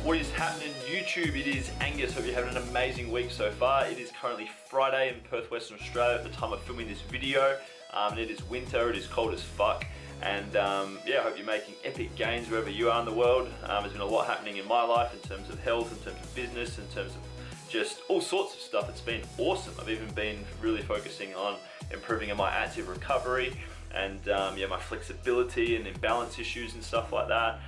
What is happening YouTube? It is Angus. Hope you're having an amazing week so far. It is currently Friday in Perth, Western Australia at the time of filming this video. And it is winter, it is cold as fuck. And yeah, I hope you're making epic gains wherever you are in the world. There's been a lot happening in my life in terms of health, in terms of business, in terms of just all sorts of stuff. It's been awesome. I've even been really focusing on improving on my active recovery and yeah, my flexibility and imbalance issues and stuff like that.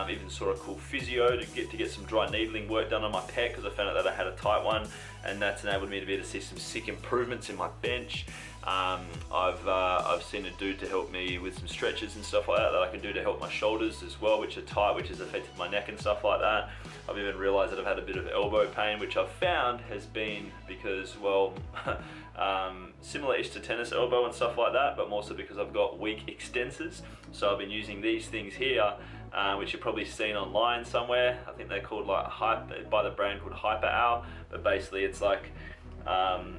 Even sort of cool physio to get some dry needling work done on my pec because I found out that I had a tight one, and that's enabled me to be able to see some sick improvements in my bench. I've seen a dude to help me with some stretches and stuff like that I can do to help my shoulders as well, which are tight, which has affected my neck and stuff like that. I've even realized that I've had a bit of elbow pain, which I've found has been because, well, similar-ish to tennis elbow and stuff like that, but more so because I've got weak extensors. So I've been using these things here, which you've probably seen online somewhere. I think they're called like by the brand called Hyper, but basically it's like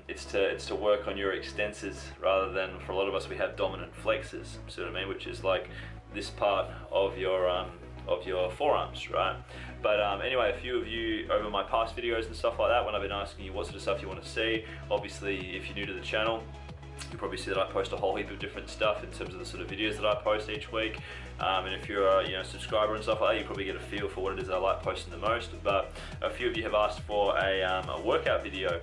it's to work on your extensors rather than, for a lot of us, we have dominant flexors, see what I mean, which is like this part of your forearms, right? But anyway, a few of you over my past videos and stuff like that, when I've been asking you what sort of stuff you want to see, obviously if you're new to the channel, you probably see that I post a whole heap of different stuff in terms of the sort of videos that I post each week. And if you're a subscriber and stuff like that, you probably get a feel for what it is that I like posting the most. But a few of you have asked for a workout video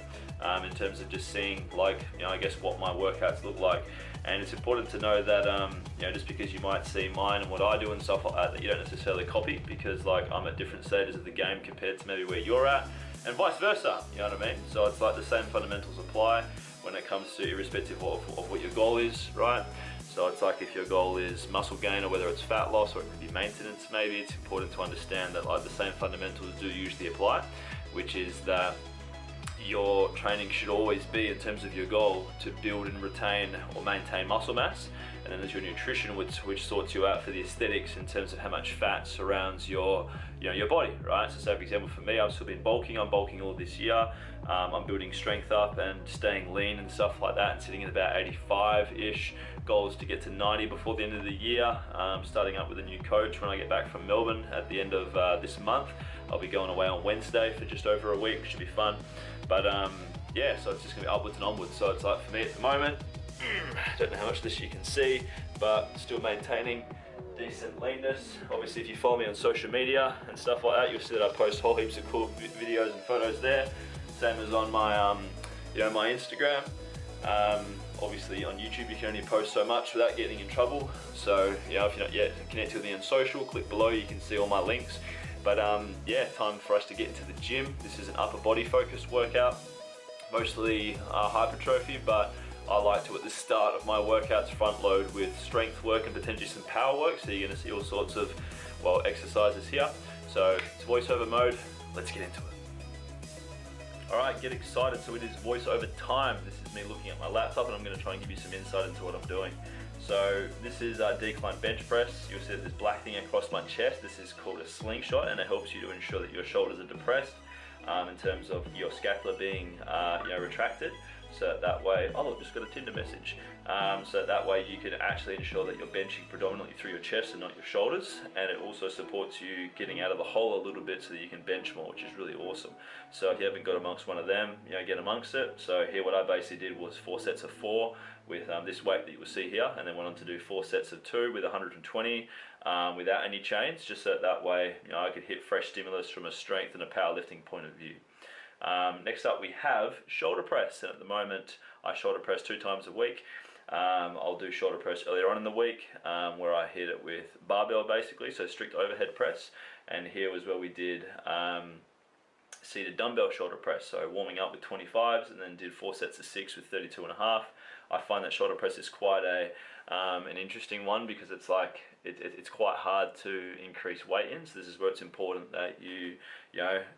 in terms of just seeing, like, I guess what my workouts look like. And it's important to know that just because you might see mine and what I do and stuff like that you don't necessarily copy, because like I'm at different stages of the game compared to maybe where you're at, and vice versa, you know what I mean? So it's like the same fundamentals apply when it comes to, irrespective of what your goal is, right? So it's like if your goal is muscle gain, or whether it's fat loss, or it could be maintenance maybe, it's important to understand that like the same fundamentals do usually apply, which is that your training should always be, in terms of your goal, to build and retain or maintain muscle mass. And then there's your nutrition, which sorts you out for the aesthetics in terms of how much fat surrounds your your body, right? So say for example for me, I've still been bulking. I'm bulking all this year. I'm building strength up and staying lean and stuff like that, and sitting at about 85-ish. Goal is to get to 90 before the end of the year. Starting up with a new coach when I get back from Melbourne at the end of this month. I'll be going away on Wednesday for just over a week, which should be fun. But yeah, so it's just gonna be upwards and onwards. So it's like for me at the moment, I don't know how much of this you can see, but still maintaining decent leanness. Obviously if you follow me on social media and stuff like that, you'll see that I post whole heaps of cool videos and photos there. Same as on my my Instagram. Obviously on YouTube you can only post so much without getting in trouble. So if you're not yet connected with me on social, click below, you can see all my links. But yeah, time for us to get into the gym. This is an upper body focused workout, mostly hypertrophy, but I like to, at the start of my workouts, front load with strength work and potentially some power work. So you're gonna see all sorts of, well, exercises here. So it's voiceover mode, let's get into it. All right, get excited. So it is voiceover time. This is me looking at my laptop, and I'm gonna try and give you some insight into what I'm doing. So this is a decline bench press. You'll see that this black thing across my chest. This is called a slingshot, and it helps you to ensure that your shoulders are depressed in terms of your scapula being retracted. So that way, oh look, just got a Tinder message. So that way you can actually ensure that you're benching predominantly through your chest and not your shoulders, and it also supports you getting out of the hole a little bit so that you can bench more, which is really awesome. So if you haven't got amongst one of them, get amongst it. So here what I basically did was 4 sets of 4 with this weight that you will see here, and then went on to do 4 sets of 2 with 120 without any chains, just so that way I could hit fresh stimulus from a strength and a powerlifting point of view. Next up we have shoulder press, and at the moment I shoulder press 2 times a week. I'll do shoulder press earlier on in the week where I hit it with barbell basically, so strict overhead press, and here was where we did seated dumbbell shoulder press, so warming up with 25s and then did 4 sets of 6 with 32.5. I find that shoulder press is quite an interesting one, because it's like it's quite hard to increase weight in. So this is where it's important that you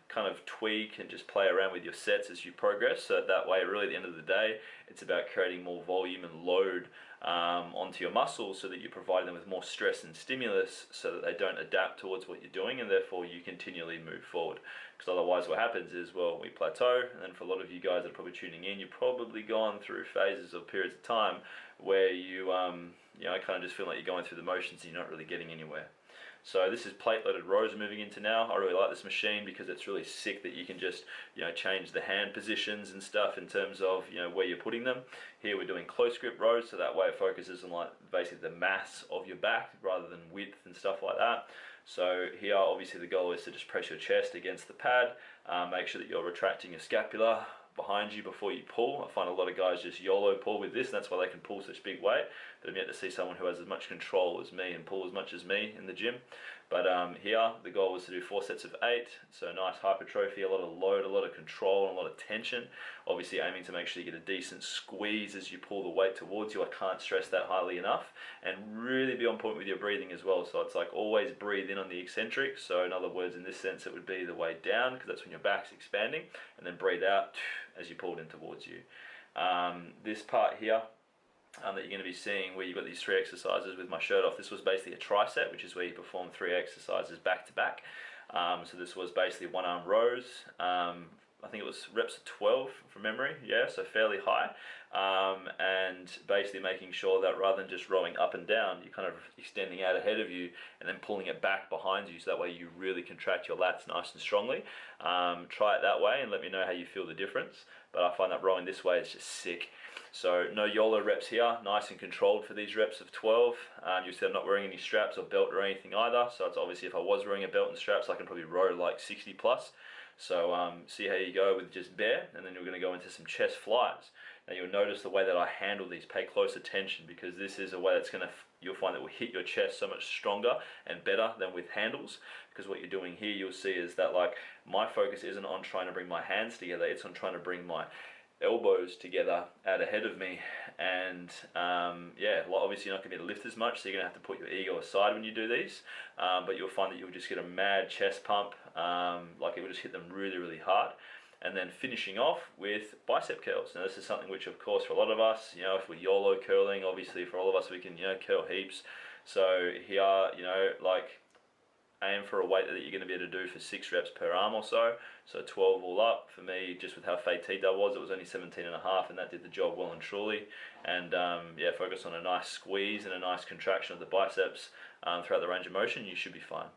kind of tweak and just play around with your sets as you progress. So that way, really at the end of the day, it's about creating more volume and load onto your muscles, so that you provide them with more stress and stimulus, so that they don't adapt towards what you're doing, and therefore you continually move forward. Because otherwise what happens is, well, we plateau, and then for a lot of you guys that are probably tuning in, you've probably gone through phases or periods of time where you kind of just feel like you're going through the motions and you're not really getting anywhere. So this is plate loaded rows we're moving into now. I really like this machine because it's really sick that you can just, change the hand positions and stuff in terms of, where you're putting them. Here we're doing close grip rows, so that way it focuses on like basically the mass of your back rather than width and stuff like that. So here obviously the goal is to just press your chest against the pad, make sure that you're retracting your scapula behind you before you pull. I find a lot of guys just YOLO pull with this, and that's why they can pull such big weight. But I'm yet to see someone who has as much control as me and pull as much as me in the gym. But here the goal was to do 4 sets of 8, so nice hypertrophy, a lot of load, a lot of control, and a lot of tension. Obviously aiming to make sure you get a decent squeeze as you pull the weight towards you. I can't stress that highly enough. And really be on point with your breathing as well. So it's like always breathe in on the eccentric. So in other words, in this sense, it would be the way down, because that's when your back's expanding, and then breathe out as you pull it in towards you. This part here that you're going to be seeing, where you've got these 3 exercises with my shirt off, this was basically a tricep, which is where you perform 3 exercises back to back. So this was basically 1 arm rows. I think it was reps of 12 from memory, yeah, so fairly high. And basically making sure that rather than just rowing up and down, you're kind of extending out ahead of you and then pulling it back behind you, so that way you really contract your lats nice and strongly. Try it that way and let me know how you feel the difference. But I find that rowing this way is just sick. So no YOLO reps here, nice and controlled for these reps of 12. You see I'm not wearing any straps or belt or anything either, so it's obviously if I was wearing a belt and straps, I can probably row like 60 plus. So see how you go with just bare, and then you're going to go into some chest flies. Now you'll notice the way that I handle these, pay close attention, because this is a way that's going to, you'll find that will hit your chest so much stronger and better than with handles. Because what you're doing here, you'll see is that like my focus isn't on trying to bring my hands together, it's on trying to bring my elbows together out ahead of me. And yeah, well, obviously you're not going to be able to lift as much, so you're going to have to put your ego aside when you do these. But you'll find that you'll just get a mad chest pump, like it will just hit them really, really hard. And then finishing off with bicep curls. Now this is something which of course for a lot of us, if we're YOLO curling, obviously for all of us we can, curl heaps. So here, like aim for a weight that you're going to be able to do for 6 reps per arm or so. So 12 all up. For me, just with how fatigued I was, it was only 17 and a half, and that did the job well and truly. And yeah, focus on a nice squeeze and a nice contraction of the biceps throughout the range of motion, you should be fine.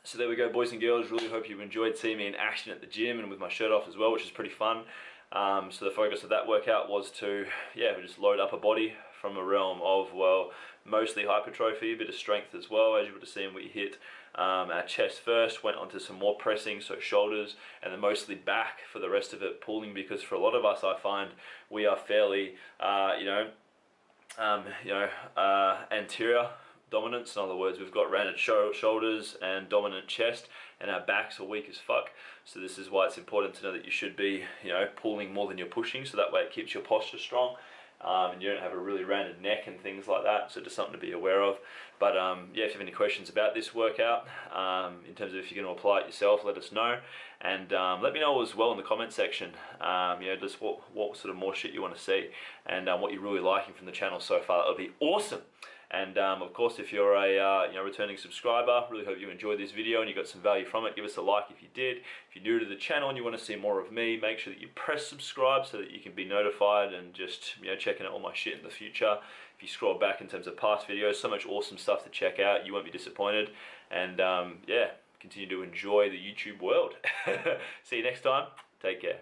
So there we go, boys and girls. Really hope you enjoyed seeing me in action at the gym and with my shirt off as well, which is pretty fun. So the focus of that workout was to, yeah, just load up a body from a realm of, well, mostly hypertrophy, a bit of strength as well. As you would have seen, we hit our chest first, went on to some more pressing, so shoulders, and then mostly back for the rest of it, pulling, because for a lot of us, I find we are fairly, anterior dominance. In other words, we've got rounded shoulders and dominant chest, and our backs are weak as fuck. So this is why it's important to know that you should be, pulling more than you're pushing, so that way it keeps your posture strong. And you don't have a really rounded neck and things like that, so just something to be aware of. But yeah, if you have any questions about this workout, in terms of if you're going to apply it yourself, let us know. And let me know as well in the comment section, just what sort of more shit you want to see, and what you're really liking from the channel so far. That would be awesome. And of course, if you're a returning subscriber, really hope you enjoyed this video and you got some value from it. Give us a like if you did. If you're new to the channel and you want to see more of me, make sure that you press subscribe so that you can be notified and just checking out all my shit in the future. If you scroll back in terms of past videos, so much awesome stuff to check out. You won't be disappointed. And yeah, continue to enjoy the YouTube world. See you next time. Take care.